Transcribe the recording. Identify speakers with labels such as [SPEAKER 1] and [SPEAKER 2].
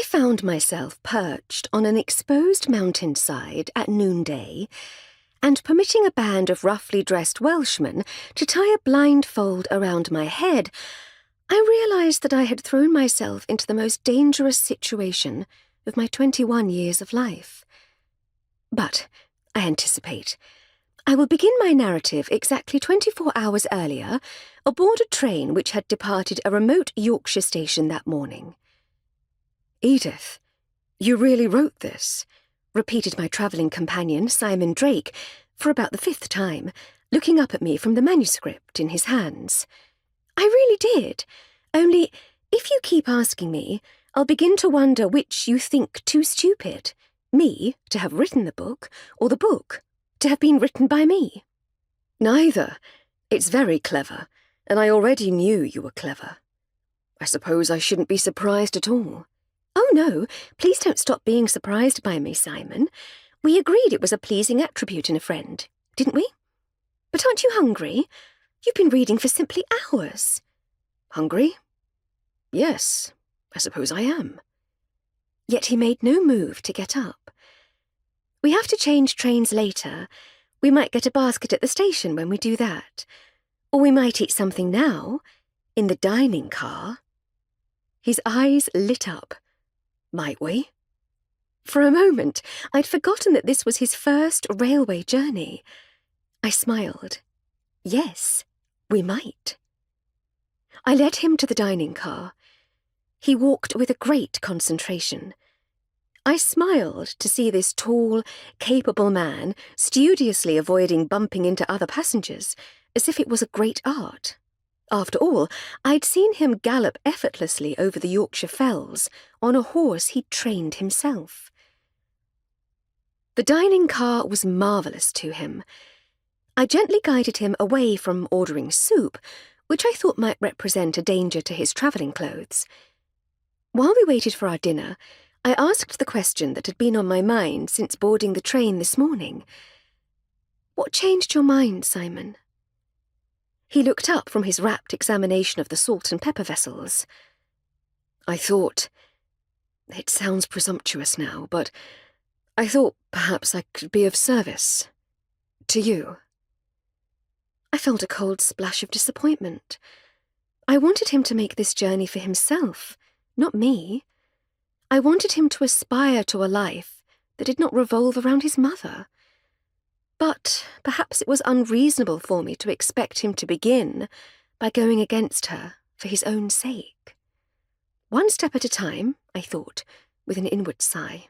[SPEAKER 1] found myself perched on an exposed mountainside at noonday, and permitting a band of roughly dressed Welshmen to tie a blindfold around my head, I realised that I had thrown myself into the most dangerous situation of my 21 years of life. But, I anticipate, I will begin my narrative exactly 24 hours earlier, aboard a train which had departed a remote Yorkshire station that morning.
[SPEAKER 2] "Edith, you really wrote this?"
[SPEAKER 1] repeated my travelling companion, Simon Drake, for about the 5th time, looking up at me from the manuscript in his hands. I really did. Only, if you keep asking me, I'll begin to wonder which you think too stupid, me to have written the book, or the book to have been written by me.
[SPEAKER 2] "Neither. It's very clever, and I already knew you were clever. I suppose I shouldn't be surprised at all."
[SPEAKER 1] Oh no, please don't stop being surprised by me, Simon. We agreed it was a pleasing attribute in a friend, didn't we? But aren't you hungry? You've been reading for simply hours.
[SPEAKER 2] Hungry? Yes, I suppose I am.
[SPEAKER 1] Yet he made no move to get up. We have to change trains later. We might get a basket at the station when we do that. Or we might eat something now, in the dining car. His eyes lit up.
[SPEAKER 2] Might we?
[SPEAKER 1] For a moment, I'd forgotten that this was his first railway journey. I smiled. Yes, we might. I led him to the dining car. He walked with a great concentration. I smiled to see this tall, capable man studiously avoiding bumping into other passengers, as if it was a great art. After all, I'd seen him gallop effortlessly over the Yorkshire fells on a horse he'd trained himself. The dining car was marvellous to him. I gently guided him away from ordering soup, which I thought might represent a danger to his travelling clothes. While we waited for our dinner, I asked the question that had been on my mind since boarding the train this morning. What changed your mind, Simon? He looked up from his rapt examination of the salt and pepper vessels.
[SPEAKER 2] I thought... It sounds presumptuous now, but I thought perhaps I could be of service. To you.
[SPEAKER 1] I felt a cold splash of disappointment. I wanted him to make this journey for himself, not me. I wanted him to aspire to a life that did not revolve around his mother. But perhaps it was unreasonable for me to expect him to begin by going against her for his own sake. One step at a time, I thought, with an inward sigh.